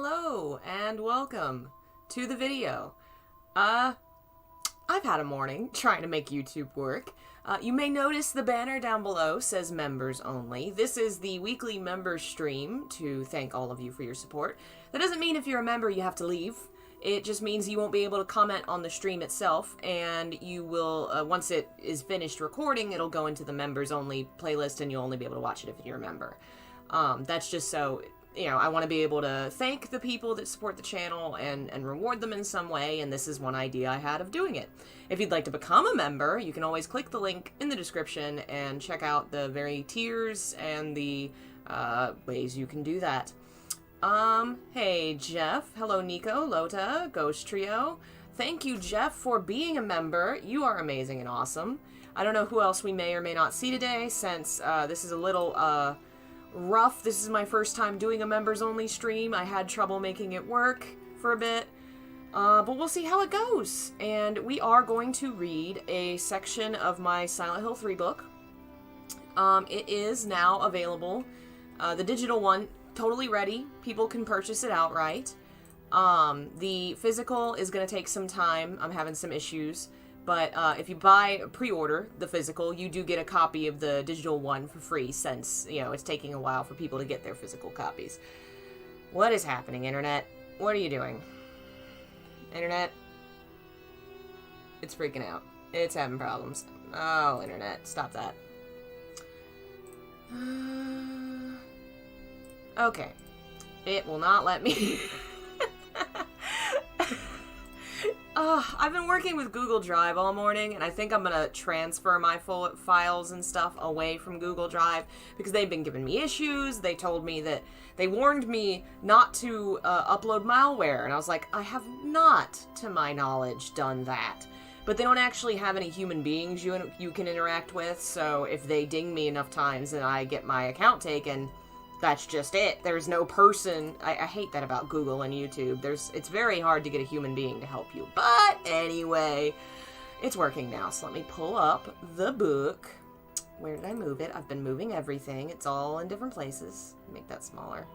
Hello and welcome to the video. I've had a morning trying to make YouTube work. You may notice the banner down below says members only. This is the weekly member stream to thank all of you for your support. That doesn't mean if you're a member you have to leave. It just means you won't be able to comment on the stream itself, and you will, once it is finished recording, it'll go into the members only playlist and you'll only be able to watch it if you're a member. That's just so, I want to be able to thank the people that support the channel and reward them in some way, and this is one idea I had of doing it. If you'd like to become a member, you can always click the link in the description and check out the very tiers and the ways you can do that. Hey Jeff, hello Nico, Lota, Ghost Trio. Thank you Jeff for being a member. You are amazing and awesome. I don't know who else we may or may not see today since this is a little rough. This is my first time doing a members only stream. I had trouble making it work for a bit, but we'll see how it goes. And we are going to read a section of my Silent Hill 3 book. It is now available. The digital one, totally ready. People can purchase it outright. The physical is going to take some time. I'm having some issues. But if you pre-order the physical, you do get a copy of the digital one for free since, it's taking a while for people to get their physical copies. What is happening, Internet? What are you doing? Internet? It's freaking out. It's having problems. Oh, Internet, stop that. Okay. It will not let me... I've been working with Google Drive all morning, and I think I'm going to transfer my full files and stuff away from Google Drive because they've been giving me issues. They told me that they warned me not to upload malware, and I was like, I have not, to my knowledge, done that. But they don't actually have any human beings you can interact with, so if they ding me enough times and I get my account taken, that's just it. There's no person. I hate that about Google and YouTube. It's very hard to get a human being to help you. But anyway, it's working now. So let me pull up the book. Where did I move it? I've been moving everything. It's all in different places. Make that smaller.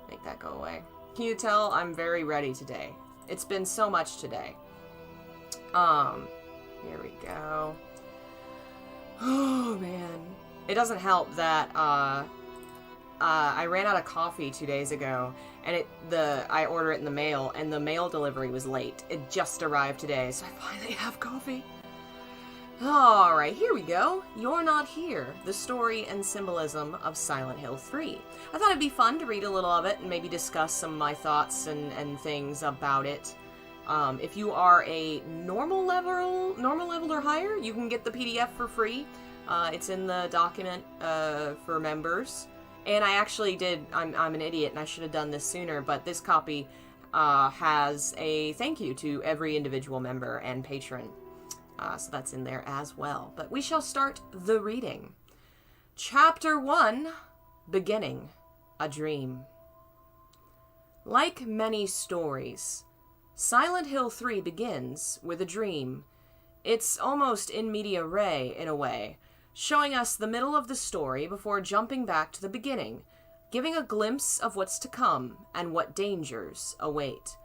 Make that go away. Can you tell I'm very ready today? It's been so much today. Here we go. Oh, man. It doesn't help that, I ran out of coffee 2 days ago, and I ordered it in the mail, and the mail delivery was late. It just arrived today, so I finally have coffee. Alright, here we go. You're Not Here, the story and symbolism of Silent Hill 3. I thought it'd be fun to read a little of it and maybe discuss some of my thoughts and things about it. If you are a normal level or higher, you can get the PDF for free. It's in the document for members. And I actually I'm an idiot and I should have done this sooner, but this copy has a thank you to every individual member and patron. So that's in there as well. But we shall start the reading. Chapter 1, Beginning, a Dream. Like many stories, Silent Hill 3 begins with a dream. It's almost in media res in a way, showing us the middle of the story before jumping back to the beginning, giving a glimpse of what's to come and what dangers await.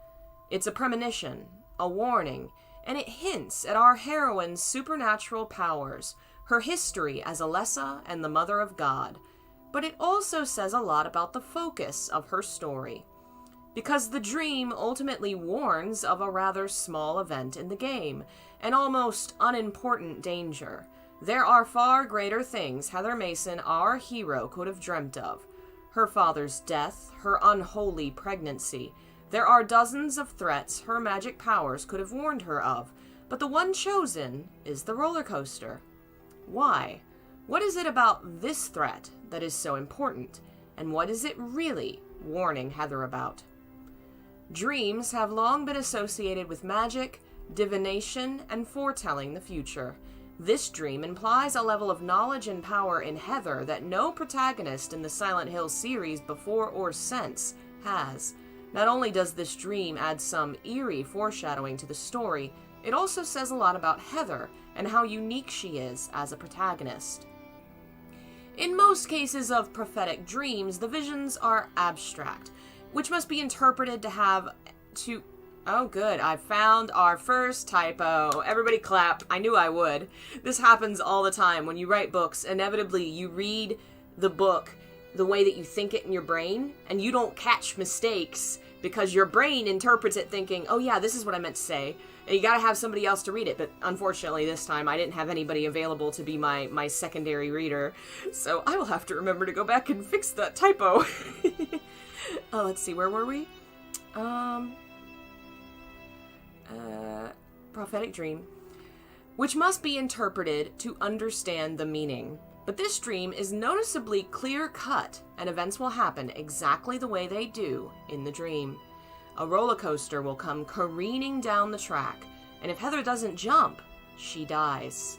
It's a premonition, a warning, and it hints at our heroine's supernatural powers, her history as Alessa and the Mother of God, but it also says a lot about the focus of her story. Because the dream ultimately warns of a rather small event in the game, an almost unimportant danger. There are far greater things Heather Mason, our hero, could have dreamt of. Her father's death, her unholy pregnancy. There are dozens of threats her magic powers could have warned her of, but the one chosen is the roller coaster. Why? What is it about this threat that is so important, and what is it really warning Heather about? Dreams have long been associated with magic, divination, and foretelling the future. This dream implies a level of knowledge and power in Heather that no protagonist in the Silent Hill series before or since has. Not only does this dream add some eerie foreshadowing to the story, it also says a lot about Heather and how unique she is as a protagonist. In most cases of prophetic dreams, the visions are abstract, which must be interpreted to have to... Oh, good. I found our first typo. Everybody clap. I knew I would. This happens all the time. When you write books, inevitably you read the book the way that you think it in your brain, and you don't catch mistakes because your brain interprets it thinking, oh yeah, this is what I meant to say, and you gotta have somebody else to read it. But unfortunately this time I didn't have anybody available to be my secondary reader, so I will have to remember to go back and fix that typo. Let's see, where were we? Prophetic dream, which must be interpreted to understand the meaning. But this dream is noticeably clear-cut, and events will happen exactly the way they do in the dream. A roller coaster will come careening down the track, and if Heather doesn't jump, she dies.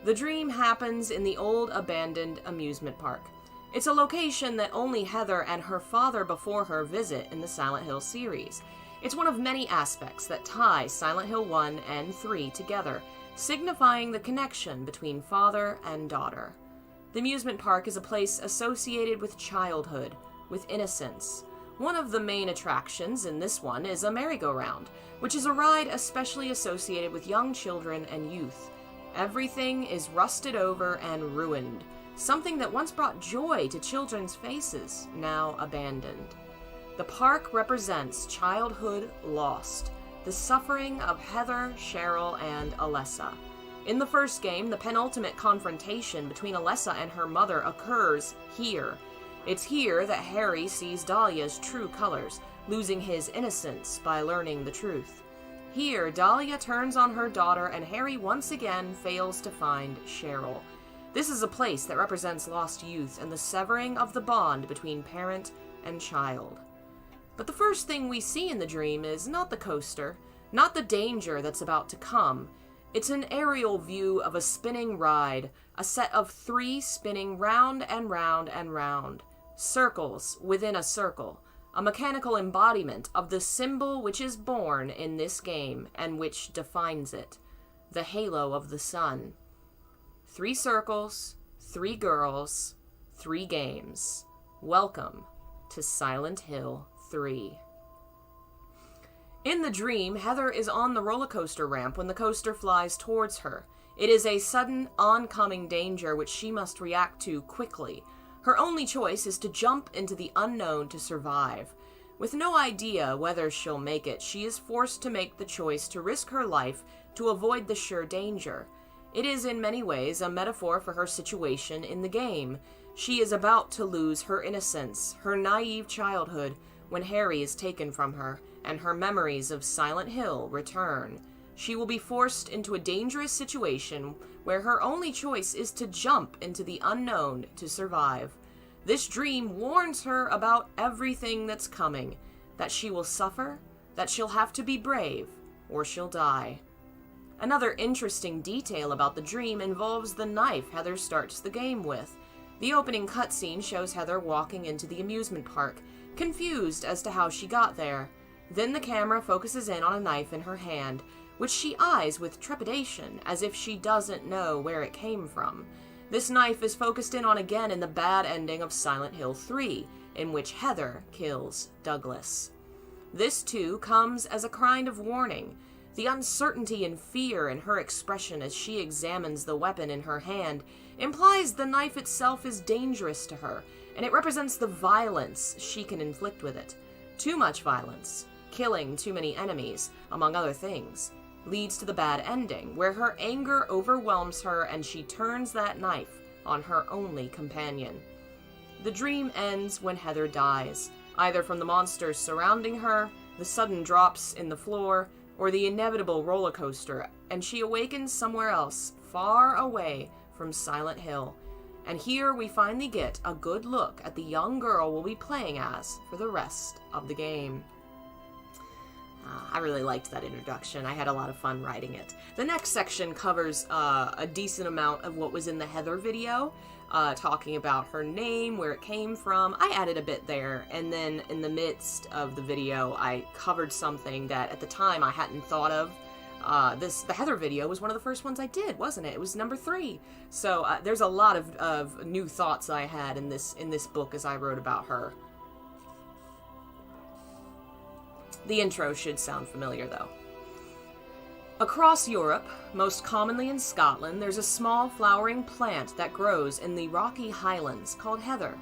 The dream happens in the old abandoned amusement park. It's a location that only Heather and her father before her visit in the Silent Hill series. It's one of many aspects that tie Silent Hill 1 and 3 together, signifying the connection between father and daughter. The amusement park is a place associated with childhood, with innocence. One of the main attractions in this one is a merry-go-round, which is a ride especially associated with young children and youth. Everything is rusted over and ruined. Something that once brought joy to children's faces, now abandoned. The park represents childhood lost, the suffering of Heather, Cheryl, and Alessa. In the first game, the penultimate confrontation between Alessa and her mother occurs here. It's here that Harry sees Dahlia's true colors, losing his innocence by learning the truth. Here, Dahlia turns on her daughter and Harry once again fails to find Cheryl. This is a place that represents lost youth and the severing of the bond between parent and child. But the first thing we see in the dream is not the coaster, not the danger that's about to come. It's an aerial view of a spinning ride, a set of 3 spinning round and round and round. Circles within a circle, a mechanical embodiment of the symbol which is born in this game and which defines it, the halo of the sun. 3 circles, 3 girls, 3 games. Welcome to Silent Hill 3. In the dream, Heather is on the roller coaster ramp when the coaster flies towards her. It is a sudden, oncoming danger which she must react to quickly. Her only choice is to jump into the unknown to survive. With no idea whether she'll make it, she is forced to make the choice to risk her life to avoid the sure danger. It is in many ways a metaphor for her situation in the game. She is about to lose her innocence, her naive childhood, when Harry is taken from her, and her memories of Silent Hill return. She will be forced into a dangerous situation where her only choice is to jump into the unknown to survive. This dream warns her about everything that's coming, that she will suffer, that she'll have to be brave, or she'll die. Another interesting detail about the dream involves the knife Heather starts the game with. The opening cutscene shows Heather walking into the amusement park, confused as to how she got there. Then the camera focuses in on a knife in her hand, which she eyes with trepidation, as if she doesn't know where it came from. This knife is focused in on again in the bad ending of Silent Hill 3, in which Heather kills Douglas. This, too, comes as a kind of warning. The uncertainty and fear in her expression as she examines the weapon in her hand implies the knife itself is dangerous to her, and it represents the violence she can inflict with it. Too much violence, killing too many enemies, among other things, leads to the bad ending, where her anger overwhelms her and she turns that knife on her only companion. The dream ends when Heather dies, either from the monsters surrounding her, the sudden drops in the floor, or the inevitable roller coaster, and she awakens somewhere else, far away from Silent Hill. And here we finally get a good look at the young girl we'll be playing as for the rest of the game. I really liked that introduction. I had a lot of fun writing it. The next section covers a decent amount of what was in the Heather video, talking about her name, where it came from. I added a bit there, and then in the midst of the video, I covered something that at the time I hadn't thought of. The Heather video was one of the first ones I did, wasn't it? It was number 3. So there's a lot of new thoughts I had in this book as I wrote about her. The intro should sound familiar, though. Across Europe, most commonly in Scotland, there's a small flowering plant that grows in the rocky highlands called heather.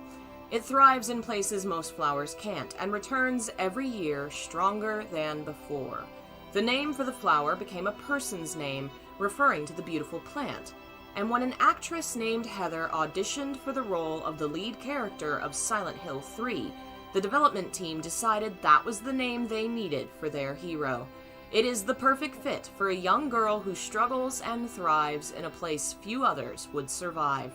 It thrives in places most flowers can't, and returns every year stronger than before. The name for the flower became a person's name, referring to the beautiful plant. And when an actress named Heather auditioned for the role of the lead character of Silent Hill 3, the development team decided that was the name they needed for their hero. It is the perfect fit for a young girl who struggles and thrives in a place few others would survive.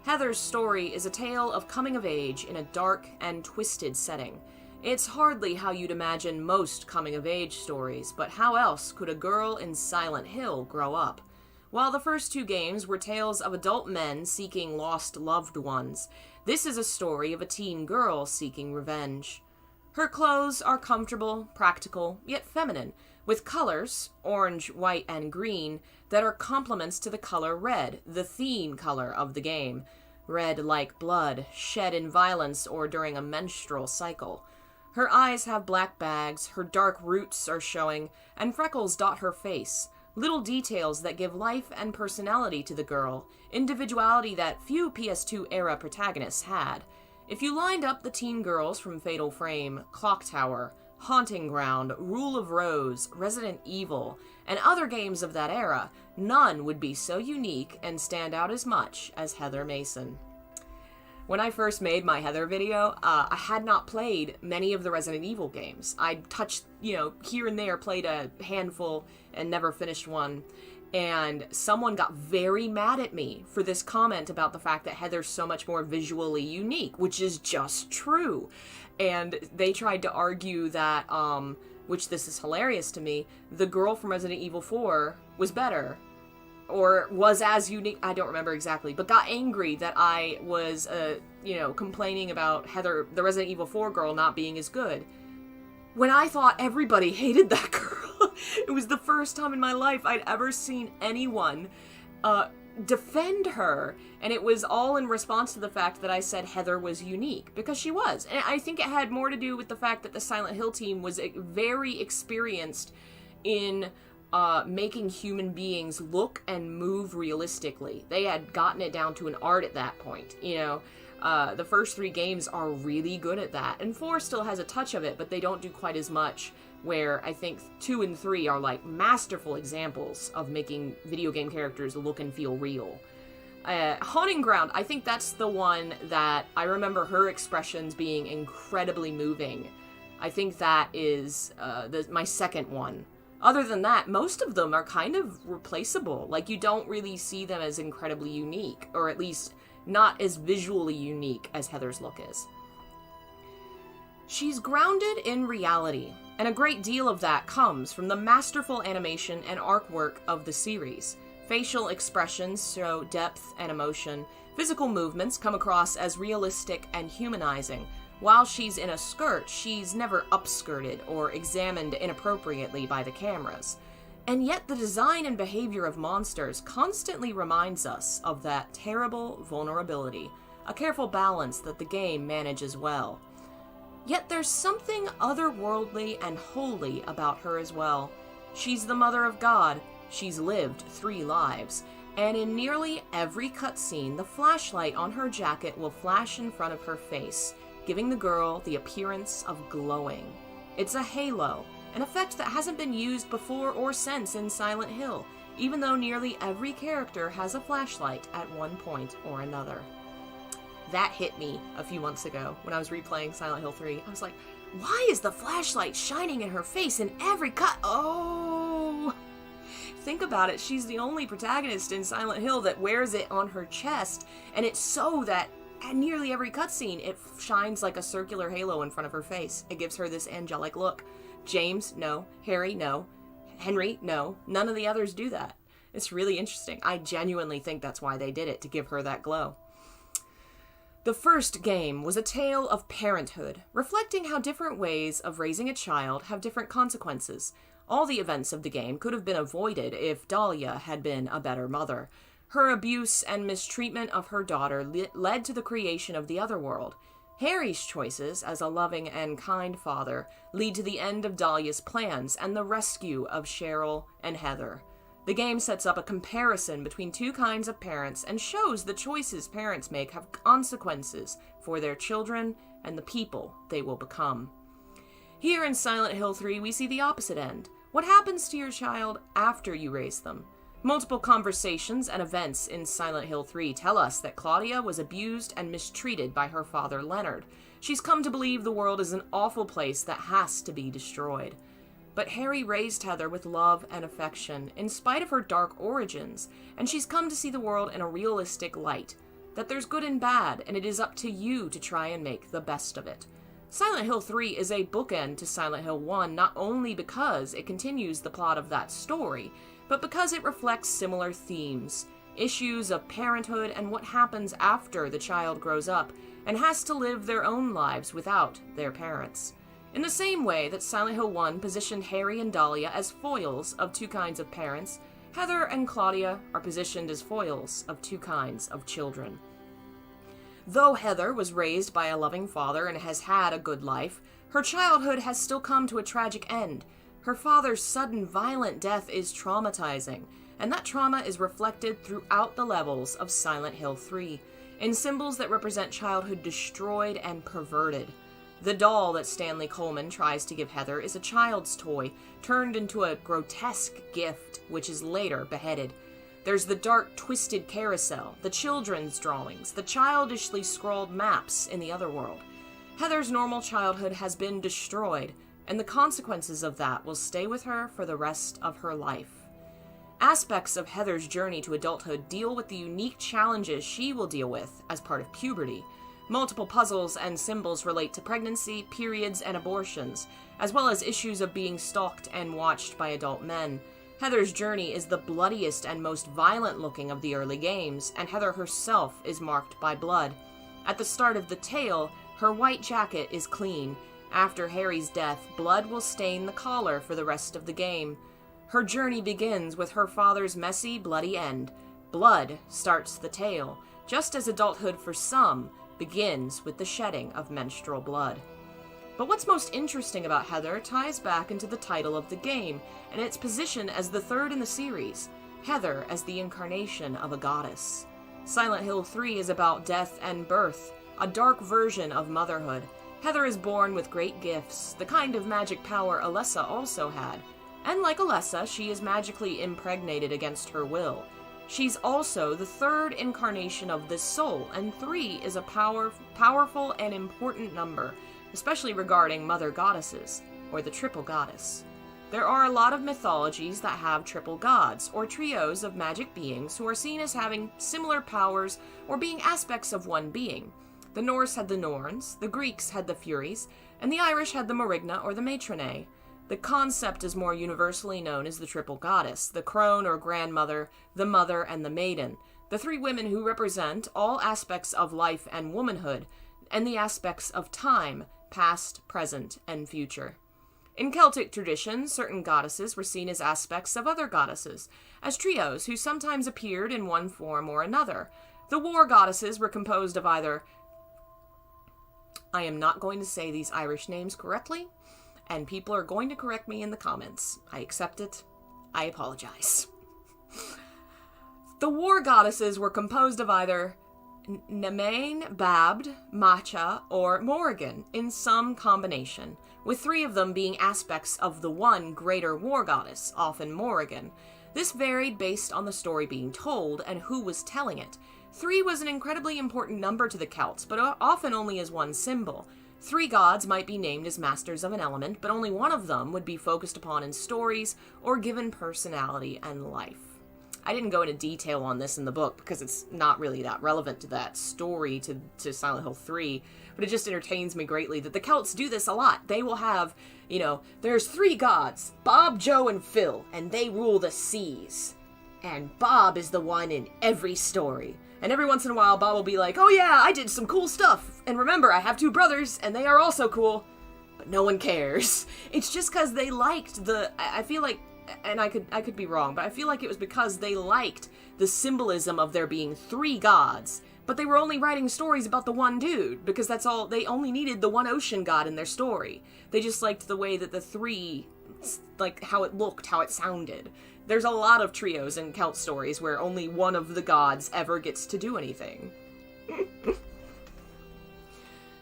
Heather's story is a tale of coming of age in a dark and twisted setting. It's hardly how you'd imagine most coming-of-age stories, but how else could a girl in Silent Hill grow up? While the first two games were tales of adult men seeking lost loved ones, this is a story of a teen girl seeking revenge. Her clothes are comfortable, practical, yet feminine, with colors, orange, white, and green, that are complements to the color red, the theme color of the game. Red like blood, shed in violence or during a menstrual cycle. Her eyes have black bags, her dark roots are showing, and freckles dot her face. Little details that give life and personality to the girl, individuality that few PS2-era protagonists had. If you lined up the teen girls from Fatal Frame, Clock Tower, Haunting Ground, Rule of Rose, Resident Evil, and other games of that era, none would be so unique and stand out as much as Heather Mason. When I first made my Heather video, I had not played many of the Resident Evil games. I'd touched, here and there, played a handful and never finished one. And someone got very mad at me for this comment about the fact that Heather's so much more visually unique, which is just true. And they tried to argue that, which this is hilarious to me, the girl from Resident Evil 4 was better. Or was as unique, I don't remember exactly, but got angry that I was, complaining about Heather, the Resident Evil 4 girl, not being as good. When I thought everybody hated that girl. It was the first time in my life I'd ever seen anyone defend her, and it was all in response to the fact that I said Heather was unique, because she was. And I think it had more to do with the fact that the Silent Hill team was very experienced in making human beings look and move realistically. They had gotten it down to an art at that point, The first three games are really good at that, and 4 still has a touch of it, but they don't do quite as much, where I think 2 and 3 are like masterful examples of making video game characters look and feel real. Haunting Ground, I think that's the one that I remember her expressions being incredibly moving. I think that is my second one. Other than that, most of them are kind of replaceable. Like, you don't really see them as incredibly unique, or at least not as visually unique as Heather's look is. She's grounded in reality, and a great deal of that comes from the masterful animation and artwork of the series. Facial expressions show depth and emotion. Physical movements come across as realistic and humanizing. While she's in a skirt, she's never upskirted or examined inappropriately by the cameras. And yet the design and behavior of monsters constantly reminds us of that terrible vulnerability, a careful balance that the game manages well. Yet there's something otherworldly and holy about her as well. She's the mother of God, she's lived 3 lives, and in nearly every cutscene, the flashlight on her jacket will flash in front of her face, giving the girl the appearance of glowing. It's a halo, an effect that hasn't been used before or since in Silent Hill, even though nearly every character has a flashlight at one point or another. That hit me a few months ago when I was replaying Silent Hill 3. I was like, why is the flashlight shining in her face in every cut? Oh! Think about it, she's the only protagonist in Silent Hill that wears it on her chest, and it's so that at nearly every cutscene, it shines like a circular halo in front of her face. It gives her this angelic look. James, no. Harry, no. Henry, no. None of the others do that. It's really interesting. I genuinely think that's why they did it, to give her that glow. The first game was a tale of parenthood, reflecting how different ways of raising a child have different consequences. All the events of the game could have been avoided if Dahlia had been a better mother. Her abuse and mistreatment of her daughter led to the creation of the Otherworld. Harry's choices as a loving and kind father lead to the end of Dahlia's plans and the rescue of Cheryl and Heather. The game sets up a comparison between two kinds of parents and shows the choices parents make have consequences for their children and the people they will become. Here in Silent Hill 3, we see the opposite end. What happens to your child after you raise them? Multiple conversations and events in Silent Hill 3 tell us that Claudia was abused and mistreated by her father Leonard. She's come to believe the world is an awful place that has to be destroyed. But Harry raised Heather with love and affection, in spite of her dark origins, and she's come to see the world in a realistic light, that there's good and bad, and it is up to you to try and make the best of it. Silent Hill 3 is a bookend to Silent Hill 1, not only because it continues the plot of that story, but because it reflects similar themes, issues of parenthood and what happens after the child grows up and has to live their own lives without their parents. In the same way that Silent Hill 1 positioned Harry and Dahlia as foils of two kinds of parents, Heather and Claudia are positioned as foils of two kinds of children. Though Heather was raised by a loving father and has had a good life, her childhood has still come to a tragic end. Her father's sudden violent death is traumatizing, and that trauma is reflected throughout the levels of Silent Hill 3, in symbols that represent childhood destroyed and perverted. The doll that Stanley Coleman tries to give Heather is a child's toy, turned into a grotesque gift, which is later beheaded. There's the dark, twisted carousel, the children's drawings, the childishly scrawled maps in the other world. Heather's normal childhood has been destroyed, and the consequences of that will stay with her for the rest of her life. Aspects of Heather's journey to adulthood deal with the unique challenges she will deal with as part of puberty. Multiple puzzles and symbols relate to pregnancy, periods, and abortions, as well as issues of being stalked and watched by adult men. Heather's journey is the bloodiest and most violent-looking of the early games, and Heather herself is marked by blood. At the start of the tale, her white jacket is clean. After Harry's death, blood will stain the collar for the rest of the game. Her journey begins with her father's messy, bloody end. Blood starts the tale, just as adulthood for some begins with the shedding of menstrual blood. But what's most interesting about Heather ties back into the title of the game, and its position as the third in the series, Heather as the incarnation of a goddess. Silent Hill 3 is about death and birth, a dark version of motherhood. Heather is born with great gifts, the kind of magic power Alessa also had. And like Alessa, she is magically impregnated against her will. She's also the third incarnation of this soul, and 3 is a powerful and important number, especially regarding mother goddesses, or the triple goddess. There are a lot of mythologies that have triple gods, or trios of magic beings who are seen as having similar powers or being aspects of one being. The Norse had the Norns, the Greeks had the Furies, and the Irish had the Marigna or the Matronae. The concept is more universally known as the triple goddess, the crone or grandmother, the mother, and the maiden, the 3 women who represent all aspects of life and womanhood, and the aspects of time, past, present, and future. In Celtic tradition, certain goddesses were seen as aspects of other goddesses, as trios who sometimes appeared in one form or another. The war goddesses were composed of either... I am not going to say these Irish names correctly, and people are going to correct me in the comments. I accept it. I apologize. The war goddesses were composed of either Nemain, Babd, Macha, or Morrigan in some combination, with 3 of them being aspects of the one greater war goddess, often Morrigan. This varied based on the story being told and who was telling it. 3 was an incredibly important number to the Celts, but often only as one symbol. 3 gods might be named as masters of an element, but only one of them would be focused upon in stories or given personality and life. I didn't go into detail on this in the book because it's not really that relevant to that story, to Silent Hill 3, but it just entertains me greatly that the Celts do this a lot. They will have, there's 3 gods, Bob, Joe, and Phil, and they rule the seas. And Bob is the one in every story. And every once in a while, Bob will be like, oh yeah, I did some cool stuff. And remember, I have 2 brothers, and they are also cool. But no one cares. It's just because they liked I feel like, and I could be wrong, but I feel like it was because they liked the symbolism of there being 3 gods, But they were only writing stories about the one dude, because that's all, they only needed the one ocean god in their story. They just liked the way that the three, like, how it looked, how it sounded. There's a lot of trios in Celt stories where only one of the gods ever gets to do anything.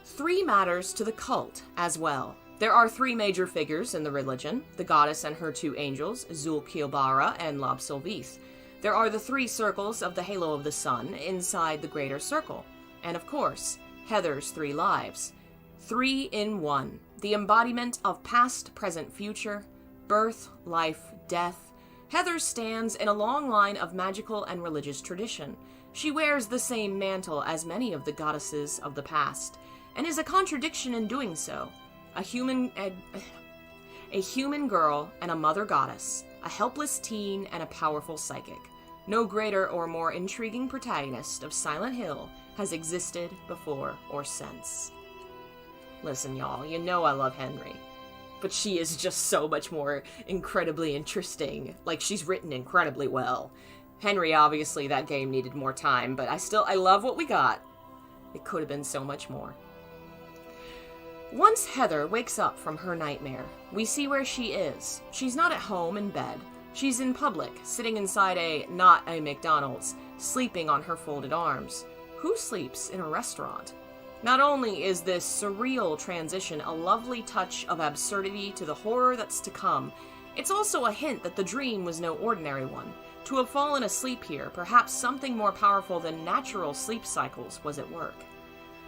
3 matters to the cult as well. There are 3 major figures in the religion, the goddess and her 2 angels, Zul-Kilbara and Lab-Sulvith. There are the 3 circles of the halo of the sun inside the greater circle. And of course, Heather's 3 lives. 3 in 1. The embodiment of past, present, future, birth, life, death. Heather stands in a long line of magical and religious tradition. She wears the same mantle as many of the goddesses of the past, and is a contradiction in doing so. A human girl and a mother goddess, a helpless teen and a powerful psychic. No greater or more intriguing protagonist of Silent Hill has existed before or since. Listen, y'all, you know I love Henry, but she is just so much more incredibly interesting. Like, she's written incredibly well. Henry, obviously, that game needed more time, but I love what we got. It could have been so much more. Once Heather wakes up from her nightmare, we see where she is. She's not at home in bed. She's in public, sitting inside not a McDonald's, sleeping on her folded arms. Who sleeps in a restaurant? Not only is this surreal transition a lovely touch of absurdity to the horror that's to come, it's also a hint that the dream was no ordinary one. To have fallen asleep here, perhaps something more powerful than natural sleep cycles was at work.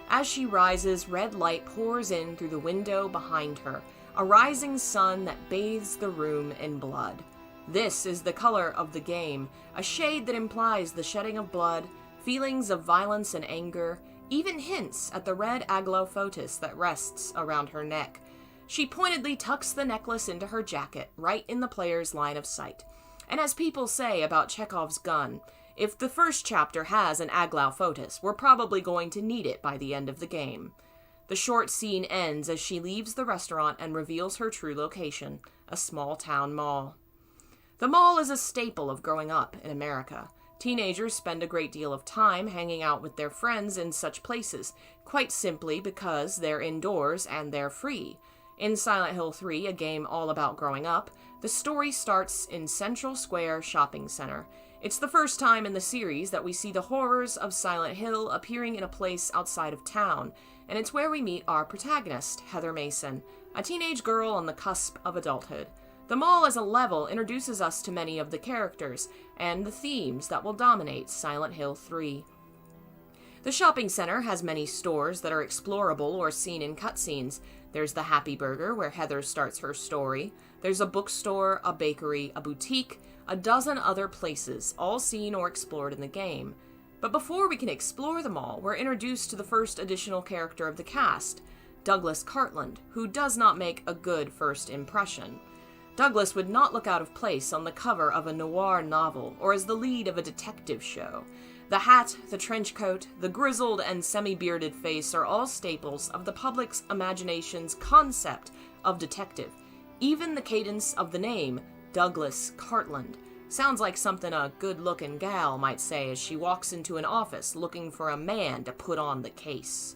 As she rises, red light pours in through the window behind her, a rising sun that bathes the room in blood. This is the color of the game, a shade that implies the shedding of blood, feelings of violence and anger, even hints at the red aglofotis that rests around her neck. She pointedly tucks the necklace into her jacket, right in the player's line of sight. And as people say about Chekhov's gun, if the first chapter has an aglofotis, we're probably going to need it by the end of the game. The short scene ends as she leaves the restaurant and reveals her true location, a small-town mall. The mall is a staple of growing up in America. Teenagers spend a great deal of time hanging out with their friends in such places, quite simply because they're indoors and they're free. In Silent Hill 3, a game all about growing up, the story starts in Central Square Shopping Center. It's the first time in the series that we see the horrors of Silent Hill appearing in a place outside of town, and it's where we meet our protagonist, Heather Mason, a teenage girl on the cusp of adulthood. The mall as a level introduces us to many of the characters and the themes that will dominate Silent Hill 3. The shopping center has many stores that are explorable or seen in cutscenes. There's the Happy Burger, where Heather starts her story. There's a bookstore, a bakery, a boutique, a dozen other places, all seen or explored in the game. But before we can explore them all, we're introduced to the first additional character of the cast, Douglas Cartland, who does not make a good first impression. Douglas would not look out of place on the cover of a noir novel or as the lead of a detective show. The hat, the trench coat, the grizzled and semi-bearded face are all staples of the public's imagination's concept of detective. Even the cadence of the name, Douglas Cartland, sounds like something a good-looking gal might say as she walks into an office looking for a man to put on the case.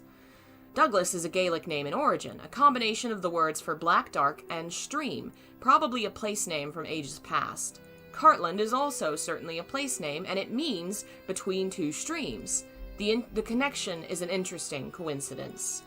Douglas is a Gaelic name in origin, a combination of the words for black dark and stream, probably a place name from ages past. Cartland is also certainly a place name, and it means between two streams. The connection is an interesting coincidence.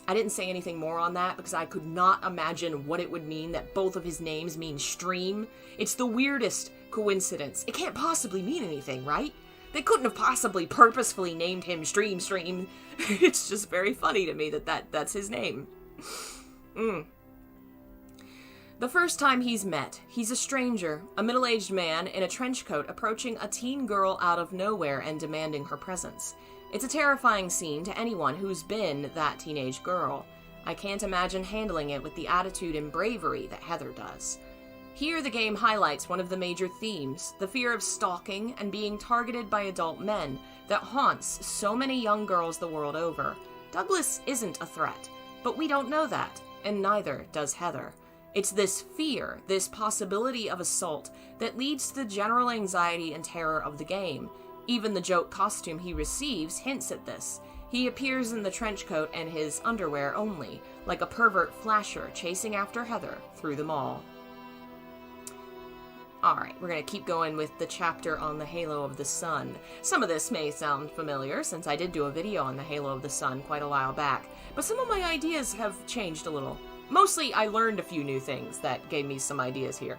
I didn't say anything more on that because I could not imagine what it would mean that both of his names mean stream. It's the weirdest coincidence. It can't possibly mean anything, right? They couldn't have possibly purposefully named him Stream. It's just very funny to me that's his name. The first time he's met, he's a stranger, a middle-aged man in a trench coat approaching a teen girl out of nowhere and demanding her presence. It's a terrifying scene to anyone who's been that teenage girl. I can't imagine handling it with the attitude and bravery that Heather does. Here the game highlights one of the major themes, the fear of stalking and being targeted by adult men that haunts so many young girls the world over. Douglas isn't a threat, but we don't know that, and neither does Heather. It's this fear, this possibility of assault, that leads to the general anxiety and terror of the game. Even the joke costume he receives hints at this. He appears in the trench coat and his underwear only, like a pervert flasher chasing after Heather through the mall. Alright, we're going to keep going with the chapter on the Halo of the Sun. Some of this may sound familiar, since I did do a video on the Halo of the Sun quite a while back, but some of my ideas have changed a little. Mostly, I learned a few new things that gave me some ideas here.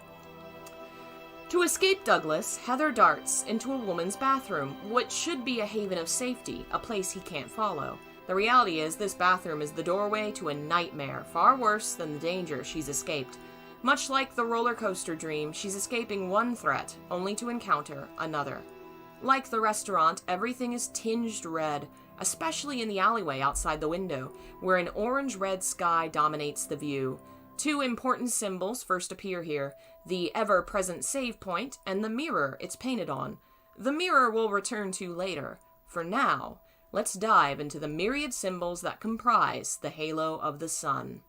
To escape Douglas, Heather darts into a woman's bathroom, which should be a haven of safety, a place he can't follow. The reality is, this bathroom is the doorway to a nightmare, far worse than the danger she's escaped. Much like the roller coaster dream, she's escaping one threat, only to encounter another. Like the restaurant, everything is tinged red, especially in the alleyway outside the window, where an orange-red sky dominates the view. Two important symbols first appear here, the ever-present save point and the mirror it's painted on. The mirror we'll return to later. For now, let's dive into the myriad symbols that comprise the Halo of the Sun.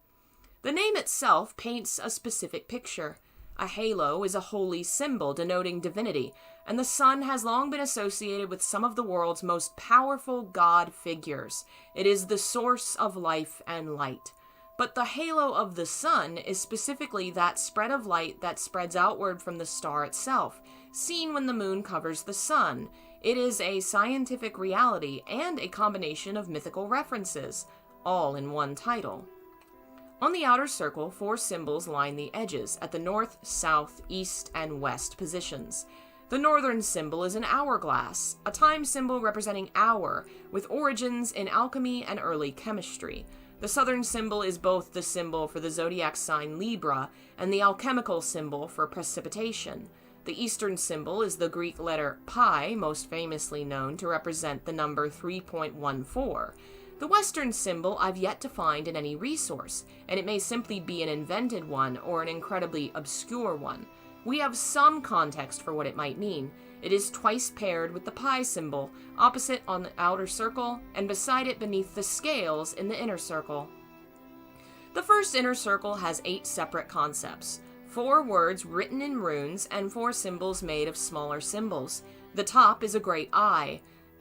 The name itself paints a specific picture. A halo is a holy symbol denoting divinity, and the sun has long been associated with some of the world's most powerful god figures. It is the source of life and light. But the halo of the sun is specifically that spread of light that spreads outward from the star itself, seen when the moon covers the sun. It is a scientific reality and a combination of mythical references, all in one title. On the outer circle, 4 symbols line the edges at the north, south, east, and west positions. The northern symbol is an hourglass, a time symbol representing hour, with origins in alchemy and early chemistry. The southern symbol is both the symbol for the zodiac sign Libra and the alchemical symbol for precipitation. The eastern symbol is the Greek letter pi, most famously known to represent the number 3.14. The western symbol I've yet to find in any resource, and it may simply be an invented one or an incredibly obscure one. We have some context for what it might mean. It is twice paired with the pi symbol, opposite on the outer circle, and beside it beneath the scales in the inner circle. The first inner circle has 8 separate concepts, 4 words written in runes, and 4 symbols made of smaller symbols. The top is a great eye.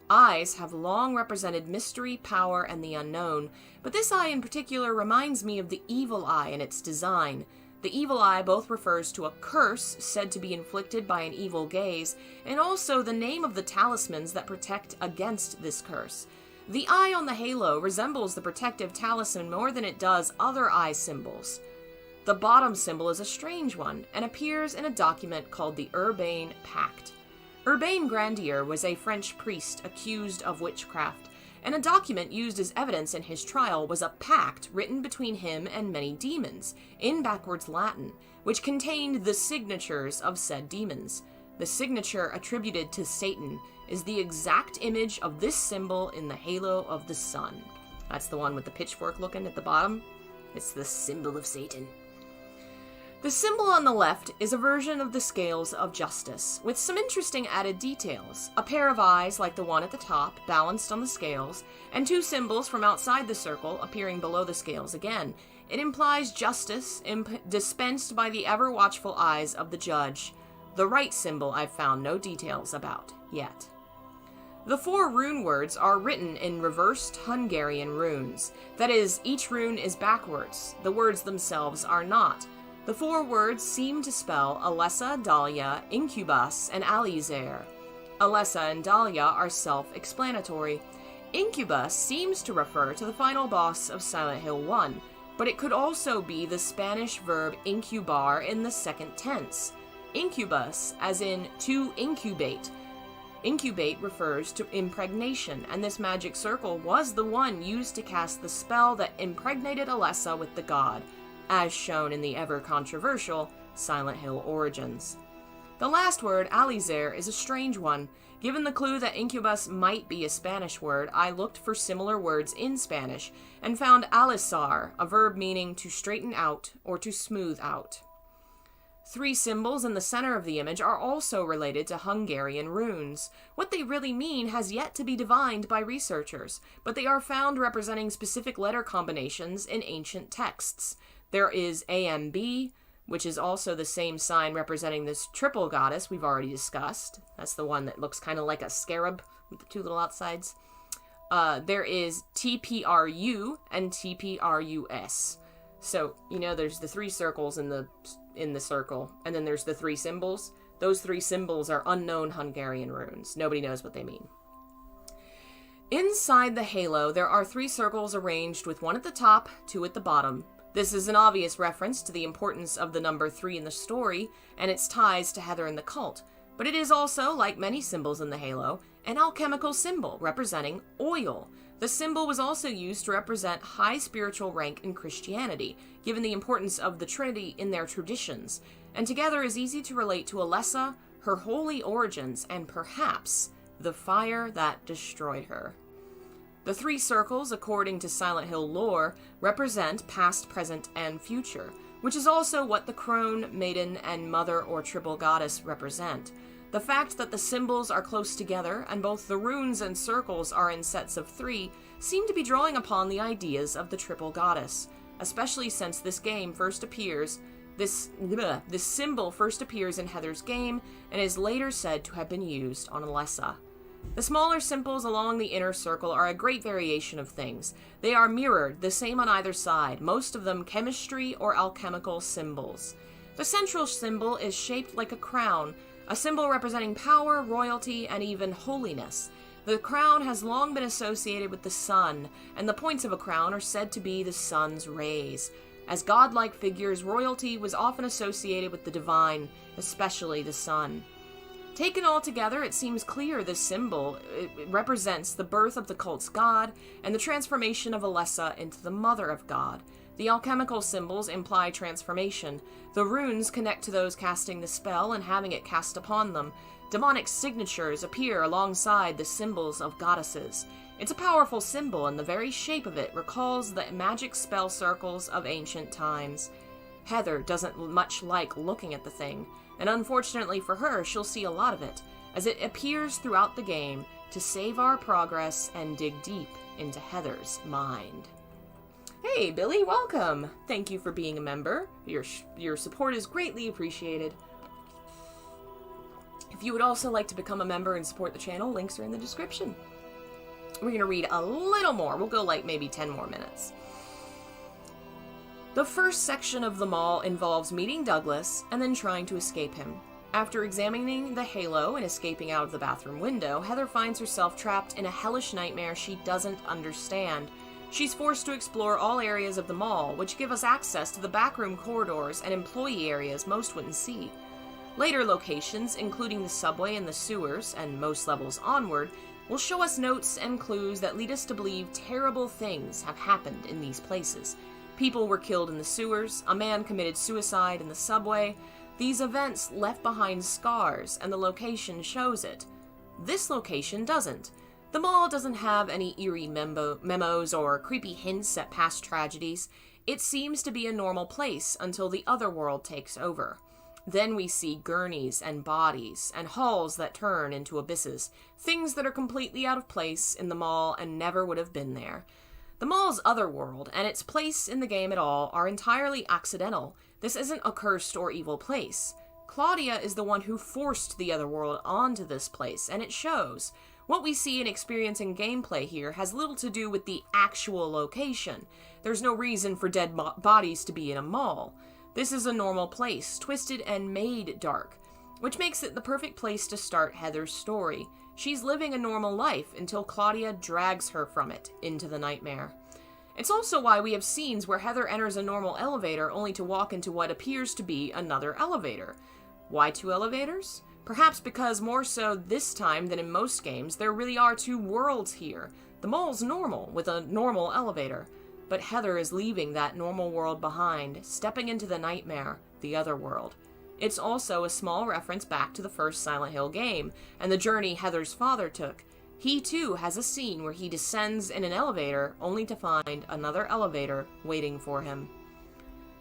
Eyes have long represented mystery, power, and the unknown, but this eye in particular reminds me of the evil eye in its design. The evil eye both refers to a curse said to be inflicted by an evil gaze, and also the name of the talismans that protect against this curse. The eye on the halo resembles the protective talisman more than it does other eye symbols. The bottom symbol is a strange one, and appears in a document called the Urbane Pact. Urbain Grandier was a French priest accused of witchcraft, and a document used as evidence in his trial was a pact written between him and many demons, in backwards Latin, which contained the signatures of said demons. The signature attributed to Satan is the exact image of this symbol in the Halo of the Sun. That's the one with the pitchfork looking at the bottom. It's the symbol of Satan. The symbol on the left is a version of the scales of justice, with some interesting added details. A pair of eyes like the one at the top, balanced on the scales, and 2 symbols from outside the circle appearing below the scales again. It implies justice dispensed by the ever-watchful eyes of the judge. The right symbol I've found no details about yet. The 4 rune words are written in reversed Hungarian runes. That is, each rune is backwards. The words themselves are not. The 4 words seem to spell Alessa, Dahlia, Incubus, and Alizair. Alessa and Dahlia are self-explanatory. Incubus seems to refer to the final boss of Silent Hill 1, but it could also be the Spanish verb incubar in the second tense. Incubus, as in to incubate. Incubate refers to impregnation, and this magic circle was the one used to cast the spell that impregnated Alessa with the god, as shown in the ever-controversial Silent Hill Origins. The last word, Alizair, is a strange one. Given the clue that incubus might be a Spanish word, I looked for similar words in Spanish, and found alisar, a verb meaning to straighten out or to smooth out. 3 symbols in the center of the image are also related to Hungarian runes. What they really mean has yet to be divined by researchers, but they are found representing specific letter combinations in ancient texts. There is AMB, which is also the same sign representing this triple goddess we've already discussed. That's the one that looks kind of like a scarab with the two little outsides. There is TPRU and TPRUS. So, there's the three circles in the circle, and then there's the three symbols. Those three symbols are unknown Hungarian runes. Nobody knows what they mean. Inside the halo, there are three circles arranged with one at the top, two at the bottom. This is an obvious reference to the importance of the number 3 in the story and its ties to Heather and the cult, but it is also, like many symbols in the halo, an alchemical symbol representing oil. The symbol was also used to represent high spiritual rank in Christianity, given the importance of the Trinity in their traditions, and together is easy to relate to Alessa, her holy origins, and perhaps the fire that destroyed her. The three circles, according to Silent Hill lore, represent past, present, and future, which is also what the crone, maiden, and mother or triple goddess represent. The fact that the symbols are close together and both the runes and circles are in sets of 3 seem to be drawing upon the ideas of the triple goddess, especially since this symbol first appears in Heather's game and is later said to have been used on Alessa. The smaller symbols along the inner circle are a great variation of things. They are mirrored, the same on either side, most of them chemistry or alchemical symbols. The central symbol is shaped like a crown, a symbol representing power, royalty, and even holiness. The crown has long been associated with the sun, and the points of a crown are said to be the sun's rays. As godlike figures, royalty was often associated with the divine, especially the sun. Taken all together, it seems clear this symbol represents the birth of the cult's god and the transformation of Alessa into the mother of God. The alchemical symbols imply transformation. The runes connect to those casting the spell and having it cast upon them. Demonic signatures appear alongside the symbols of goddesses. It's a powerful symbol, and the very shape of it recalls the magic spell circles of ancient times. Heather doesn't much like looking at the thing, and unfortunately for her, she'll see a lot of it, as it appears throughout the game to save our progress and dig deep into Heather's mind. Hey, Billy, welcome! Thank you for being a member. Your support is greatly appreciated. If you would also like to become a member and support the channel, links are in the description. We're going to read a little more. We'll go like maybe 10 more minutes. The first section of the mall involves meeting Douglas and then trying to escape him. After examining the halo and escaping out of the bathroom window, Heather finds herself trapped in a hellish nightmare she doesn't understand. She's forced to explore all areas of the mall, which give us access to the backroom corridors and employee areas most wouldn't see. Later locations, including the subway and the sewers, and most levels onward, will show us notes and clues that lead us to believe terrible things have happened in these places. People were killed in the sewers, a man committed suicide in the subway. These events left behind scars, and the location shows it. This location doesn't. The mall doesn't have any eerie memos or creepy hints at past tragedies. It seems to be a normal place until the other world takes over. Then we see gurneys and bodies, and halls that turn into abysses, things that are completely out of place in the mall and never would have been there. The mall's otherworld and its place in the game at all are entirely accidental. This isn't a cursed or evil place. Claudia is the one who forced the otherworld onto this place, and it shows. What we see and experience in gameplay here has little to do with the actual location. There's no reason for dead bodies to be in a mall. This is a normal place, twisted and made dark, which makes it the perfect place to start Heather's story. She's living a normal life until Claudia drags her from it into the nightmare. It's also why we have scenes where Heather enters a normal elevator only to walk into what appears to be another elevator. Why 2 elevators? Perhaps because more so this time than in most games, there really are 2 worlds here. The mall's normal, with a normal elevator. But Heather is leaving that normal world behind, stepping into the nightmare, the other world. It's also a small reference back to the first Silent Hill game, and the journey Heather's father took. He too has a scene where he descends in an elevator, only to find another elevator waiting for him.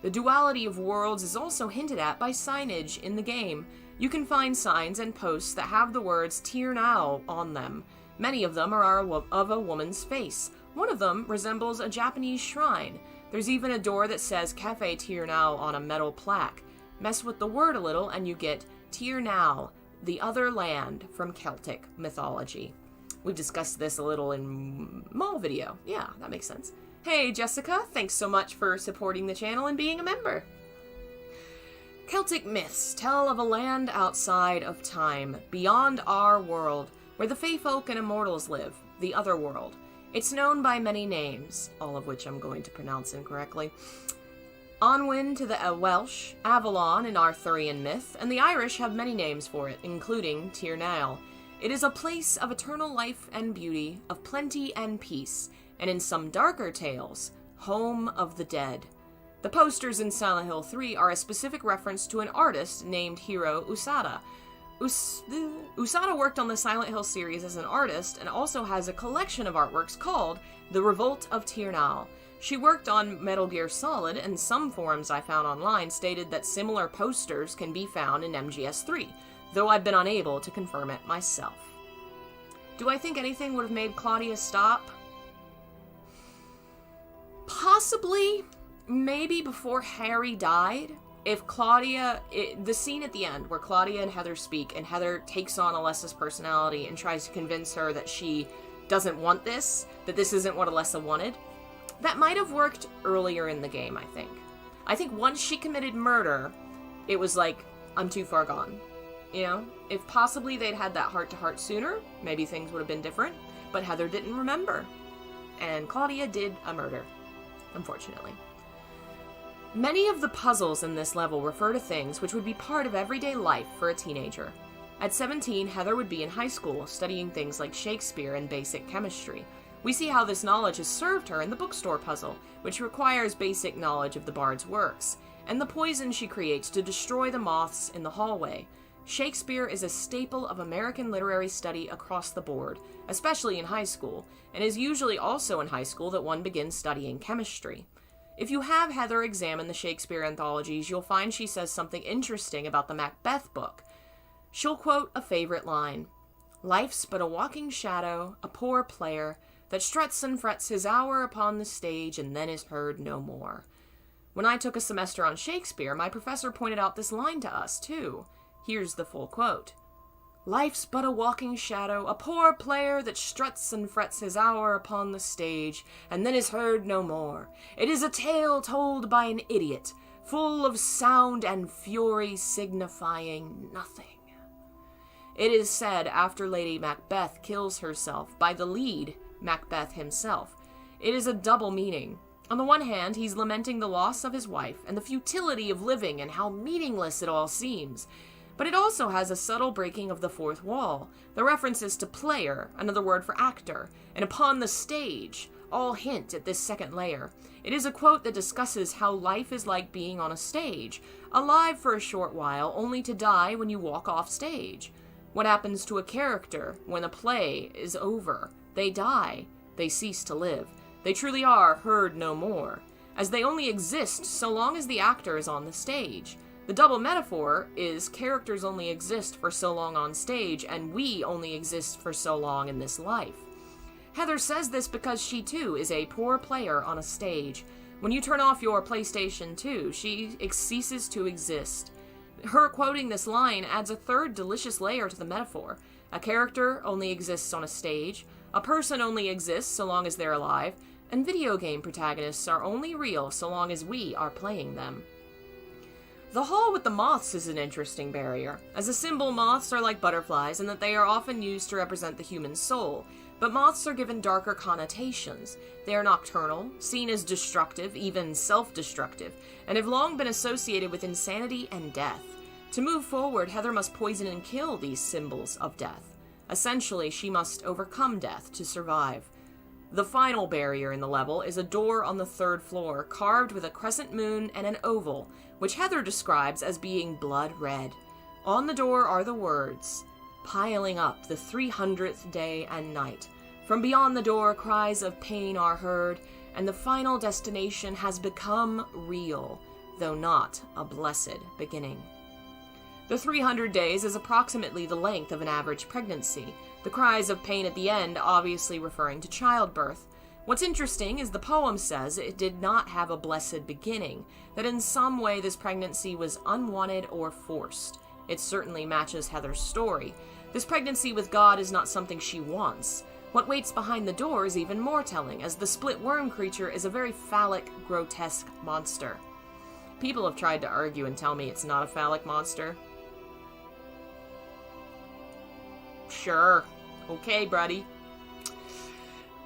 The duality of worlds is also hinted at by signage in the game. You can find signs and posts that have the words "Tir Now" on them. Many of them are of a woman's face. One of them resembles a Japanese shrine. There's even a door that says Cafe Tir Now on a metal plaque. Mess with the word a little and you get Tir Nal, the other land from Celtic mythology. We've discussed this a little in Mall video. Yeah, that makes sense. Hey, Jessica, thanks so much for supporting the channel and being a member. Celtic myths tell of a land outside of time, beyond our world, where the Fey folk and immortals live, the other world. It's known by many names, all of which I'm going to pronounce incorrectly. Onwyn to the Welsh, Avalon in Arthurian myth, and the Irish have many names for it, including Tir Nal. It is a place of eternal life and beauty, of plenty and peace, and in some darker tales, home of the dead. The posters in Silent Hill 3 are a specific reference to an artist named Hiro Usada. Usada worked on the Silent Hill series as an artist and also has a collection of artworks called The Revolt of Tir Nal. She worked on Metal Gear Solid, and some forums I found online stated that similar posters can be found in MGS3, though I've been unable to confirm it myself. Do I think anything would have made Claudia stop? Possibly. Maybe before Harry died. If Claudia... the scene at the end where Claudia and Heather speak, and Heather takes on Alessa's personality and tries to convince her that she doesn't want this, that this isn't what Alessa wanted, that might have worked earlier in the game, I think. I think once she committed murder, it was like, I'm too far gone. You know? If possibly they'd had that heart-to-heart sooner, maybe things would have been different, but Heather didn't remember. And Claudia did a murder, unfortunately. Many of the puzzles in this level refer to things which would be part of everyday life for a teenager. At 17, Heather would be in high school, studying things like Shakespeare and basic chemistry. We see how this knowledge has served her in the bookstore puzzle, which requires basic knowledge of the bard's works, and the poison she creates to destroy the moths in the hallway. Shakespeare is a staple of American literary study across the board, especially in high school, and is usually also in high school that one begins studying chemistry. If you have Heather examine the Shakespeare anthologies, you'll find she says something interesting about the Macbeth book. She'll quote a favorite line, "Life's but a walking shadow, a poor player, that struts and frets his hour upon the stage and then is heard no more." When I took a semester on Shakespeare, my professor pointed out this line to us, too. Here's the full quote. "Life's but a walking shadow, a poor player that struts and frets his hour upon the stage, and then is heard no more. It is a tale told by an idiot, full of sound and fury, signifying nothing." It is said after Lady Macbeth kills herself by the lead, Macbeth himself. It is a double meaning. On the one hand, he's lamenting the loss of his wife and the futility of living and how meaningless it all seems. But it also has a subtle breaking of the fourth wall. The references to player, another word for actor, and upon the stage, all hint at this second layer. It is a quote that discusses how life is like being on a stage, alive for a short while, only to die when you walk off stage. What happens to a character when a play is over? They die. They cease to live. They truly are heard no more, as they only exist so long as the actor is on the stage. The double metaphor is characters only exist for so long on stage, and we only exist for so long in this life. Heather says this because she, too, is a poor player on a stage. When you turn off your PlayStation 2, she ceases to exist. Her quoting this line adds a third delicious layer to the metaphor. A character only exists on a stage, a person only exists so long as they're alive, and video game protagonists are only real so long as we are playing them. The hall with the moths is an interesting barrier. As a symbol, moths are like butterflies in that they are often used to represent the human soul, but moths are given darker connotations. They are nocturnal, seen as destructive, even self-destructive, and have long been associated with insanity and death. To move forward, Heather must poison and kill these symbols of death. Essentially, she must overcome death to survive. The final barrier in the level is a door on the third floor, carved with a crescent moon and an oval, which Heather describes as being blood red. On the door are the words, "Piling up the 300th day and night. From beyond the door, cries of pain are heard, and the final destination has become real, though not a blessed beginning." The 300 days is approximately the length of an average pregnancy, the cries of pain at the end obviously referring to childbirth. What's interesting is the poem says it did not have a blessed beginning, that in some way this pregnancy was unwanted or forced. It certainly matches Heather's story. This pregnancy with God is not something she wants. What waits behind the door is even more telling, as the split worm creature is a very phallic, grotesque monster. People have tried to argue and tell me it's not a phallic monster. Sure. Okay, buddy.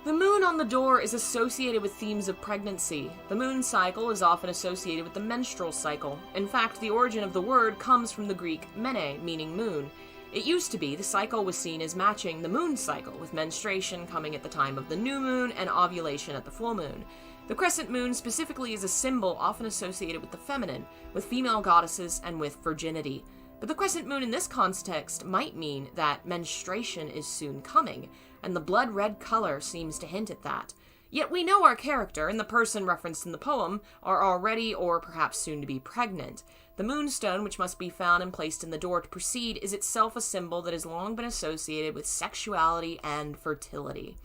The moon on the door is associated with themes of pregnancy. The moon cycle is often associated with the menstrual cycle. In fact, the origin of the word comes from the Greek mene, meaning moon. It used to be the cycle was seen as matching the moon cycle, with menstruation coming at the time of the new moon and ovulation at the full moon. The crescent moon specifically is a symbol often associated with the feminine, with female goddesses, and with virginity. But the crescent moon in this context might mean that menstruation is soon coming, and the blood-red color seems to hint at that. Yet we know our character and the person referenced in the poem are already or perhaps soon to be pregnant. The moonstone, which must be found and placed in the door to proceed, is itself a symbol that has long been associated with sexuality and fertility.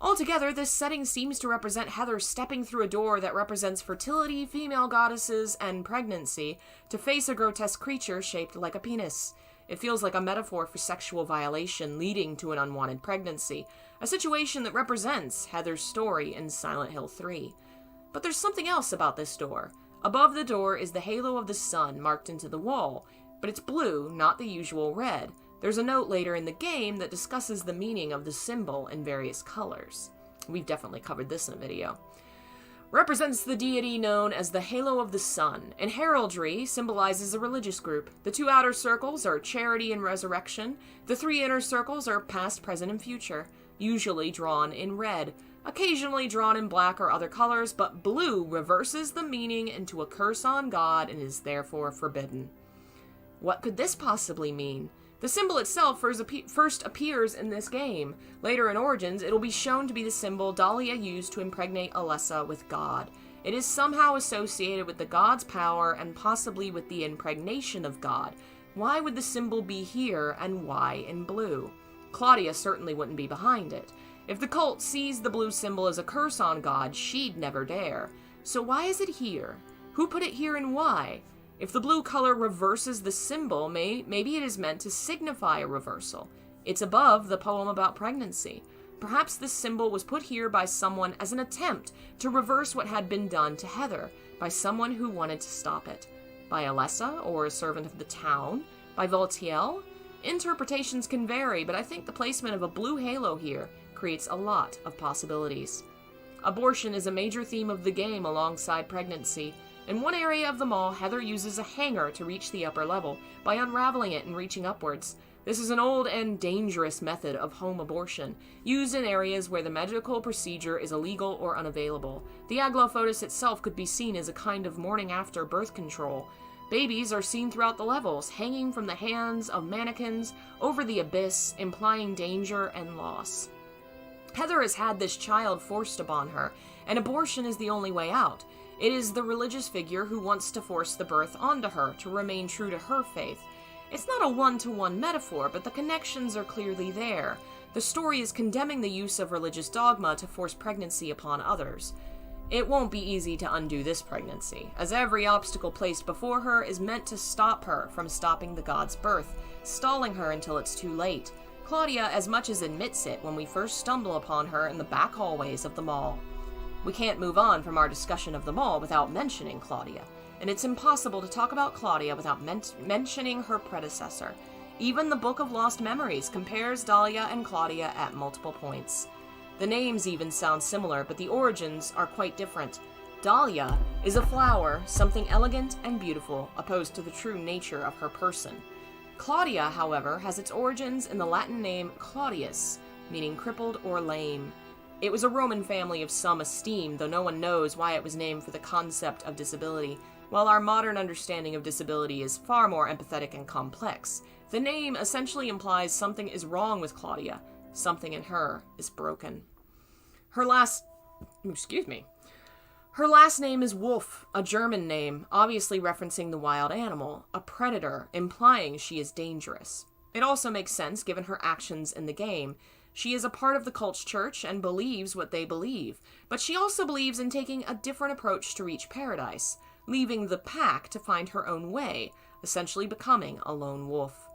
Altogether, this setting seems to represent Heather stepping through a door that represents fertility, female goddesses, and pregnancy to face a grotesque creature shaped like a penis. It feels like a metaphor for sexual violation leading to an unwanted pregnancy, a situation that represents Heather's story in Silent Hill 3. But there's something else about this door. Above the door is the halo of the sun marked into the wall, but it's blue, not the usual red. There's a note later in the game that discusses the meaning of the symbol in various colors. We've definitely covered this in a video. Represents the deity known as the halo of the sun. In heraldry, symbolizes a religious group. The two outer circles are charity and resurrection. The three inner circles are past, present, and future, usually drawn in red, occasionally drawn in black or other colors, but blue reverses the meaning into a curse on God and is therefore forbidden. What could this possibly mean? The symbol itself first appears in this game. Later in Origins, it'll be shown to be the symbol Dahlia used to impregnate Alessa with God. It is somehow associated with the god's power and possibly with the impregnation of God. Why would the symbol be here and why in blue? Claudia certainly wouldn't be behind it. If the cult sees the blue symbol as a curse on God, she'd never dare. So why is it here? Who put it here and why? If the blue color reverses the symbol, maybe it is meant to signify a reversal. It's above the poem about pregnancy. Perhaps this symbol was put here by someone as an attempt to reverse what had been done to Heather, by someone who wanted to stop it. By Alessa, or a servant of the town? By Voltiel? Interpretations can vary, but I think the placement of a blue halo here creates a lot of possibilities. Abortion is a major theme of the game alongside pregnancy. In one area of the mall, Heather uses a hanger to reach the upper level by unraveling it and reaching upwards. This is an old and dangerous method of home abortion, used in areas where the medical procedure is illegal or unavailable. The aglophobus itself could be seen as a kind of morning-after birth control. Babies are seen throughout the levels, hanging from the hands of mannequins over the abyss, implying danger and loss. Heather has had this child forced upon her, and abortion is the only way out. It is the religious figure who wants to force the birth onto her to remain true to her faith. It's not a one-to-one metaphor, but the connections are clearly there. The story is condemning the use of religious dogma to force pregnancy upon others. It won't be easy to undo this pregnancy, as every obstacle placed before her is meant to stop her from stopping the god's birth, stalling her until it's too late. Claudia as much as admits it when we first stumble upon her in the back hallways of the mall. We can't move on from our discussion of the mall without mentioning Claudia, and it's impossible to talk about Claudia without mentioning her predecessor. Even the Book of Lost Memories compares Dahlia and Claudia at multiple points. The names even sound similar, but the origins are quite different. Dahlia is a flower, something elegant and beautiful, opposed to the true nature of her person. Claudia, however, has its origins in the Latin name Claudius, meaning crippled or lame. It was a Roman family of some esteem, though no one knows why it was named for the concept of disability. While our modern understanding of disability is far more empathetic and complex, the name essentially implies something is wrong with Claudia. Something in her is broken. Her last name is Wolf, a German name, obviously referencing the wild animal, a predator, implying she is dangerous. It also makes sense given her actions in the game. She is a part of the cult's church and believes what they believe, but she also believes in taking a different approach to reach paradise, leaving the pack to find her own way, essentially becoming a lone wolf.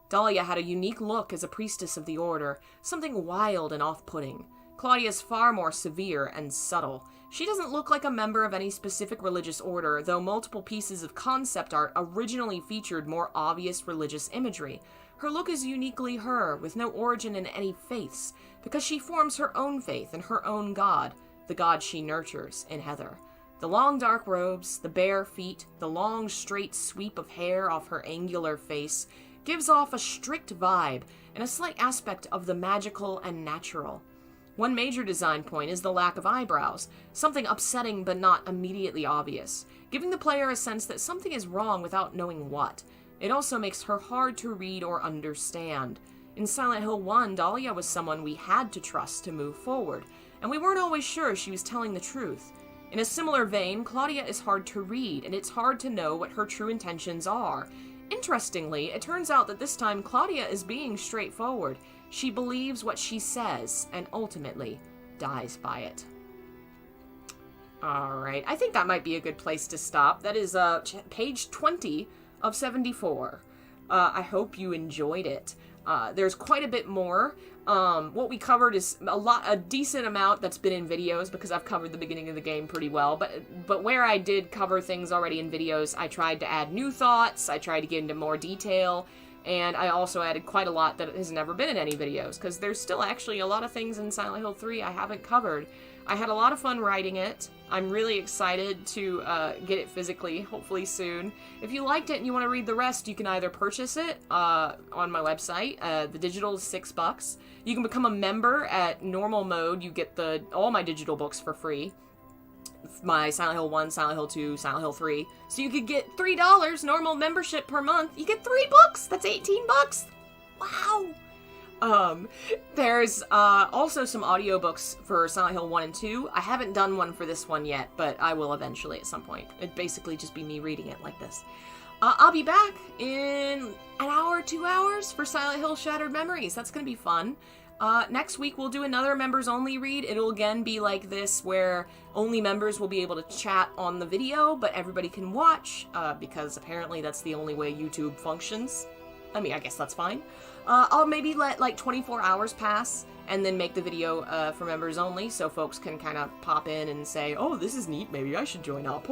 Dahlia had a unique look as a priestess of the order, something wild and off-putting. Claudia's far more severe and subtle. She doesn't look like a member of any specific religious order, though multiple pieces of concept art originally featured more obvious religious imagery. Her look is uniquely her, with no origin in any faiths, because she forms her own faith in her own god, the god she nurtures in Heather. The long dark robes, the bare feet, the long straight sweep of hair off her angular face gives off a strict vibe and a slight aspect of the magical and natural. One major design point is the lack of eyebrows, something upsetting but not immediately obvious, giving the player a sense that something is wrong without knowing what. It also makes her hard to read or understand. In Silent Hill 1, Dahlia was someone we had to trust to move forward, and we weren't always sure she was telling the truth. In a similar vein, Claudia is hard to read, and it's hard to know what her true intentions are. Interestingly, it turns out that this time Claudia is being straightforward. She believes what she says, and ultimately dies by it. Alright, I think that might be a good place to stop. That is page 20 of 74. I hope you enjoyed it. There's quite a bit more. What we covered is a decent amount that's been in videos, because I've covered the beginning of the game pretty well, but where I did cover things already in videos, I tried to add new thoughts, I tried to get into more detail, and I also added quite a lot that has never been in any videos, because there's still actually a lot of things in Silent Hill 3 I haven't covered. I had a lot of fun writing it. I'm really excited to get it physically, hopefully soon. If you liked it and you want to read the rest, you can either purchase it on my website. The digital is $6. You can become a member at normal mode. You get all my digital books for free. My Silent Hill 1, Silent Hill 2, Silent Hill 3. So you could get $3 normal membership per month. You get 3 books. That's $18. Wow. There's also some audiobooks for Silent Hill 1 and 2. I haven't done one for this one yet, but I will eventually at some point. It'd basically just be me reading it like this. I'll be back in an hour, 2 hours for Silent Hill Shattered Memories. That's gonna be fun. Next week we'll do another members only read. It'll again be like this, where only members will be able to chat on the video, but everybody can watch, because apparently that's the only way YouTube functions. I mean, I guess that's fine. I'll maybe let like 24 hours pass and then make the video for members only, so folks can kind of pop in and say, oh, this is neat, maybe I should join up.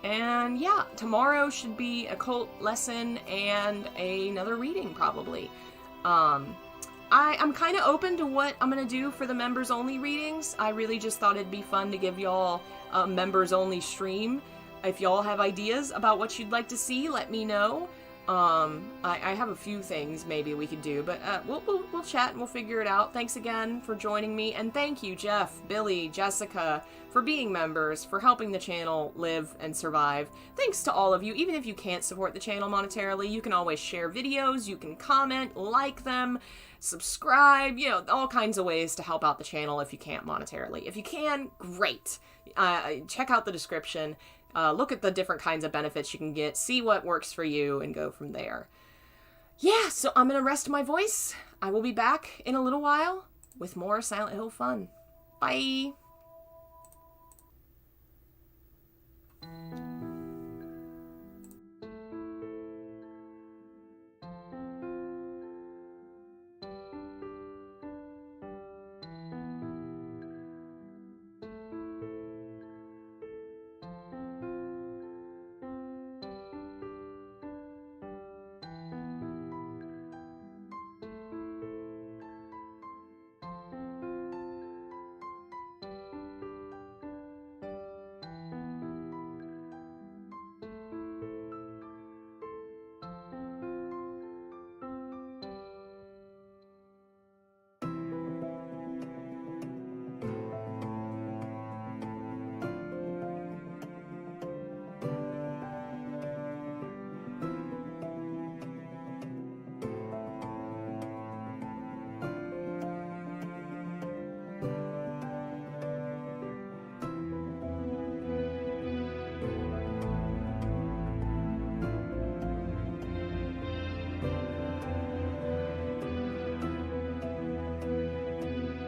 And yeah, tomorrow should be a cult lesson and another reading, probably. I'm kind of open to what I'm going to do for the members only readings. I really just thought it'd be fun to give y'all a members only stream. If y'all have ideas about what you'd like to see, let me know. I have a few things maybe we could do, but we'll chat and we'll figure it out. Thanks again for joining me, and thank you, Jeff, Billy, Jessica, for being members, for helping the channel live and survive. Thanks to all of you. Even if you can't support the channel monetarily, you can always share videos, you can comment, like them, subscribe, you know, all kinds of ways to help out the channel if you can't monetarily. If you can, great. Check out the description. Look at the different kinds of benefits you can get, see what works for you, and go from there. Yeah, so I'm going to rest my voice. I will be back in a little while with more Silent Hill fun. Bye!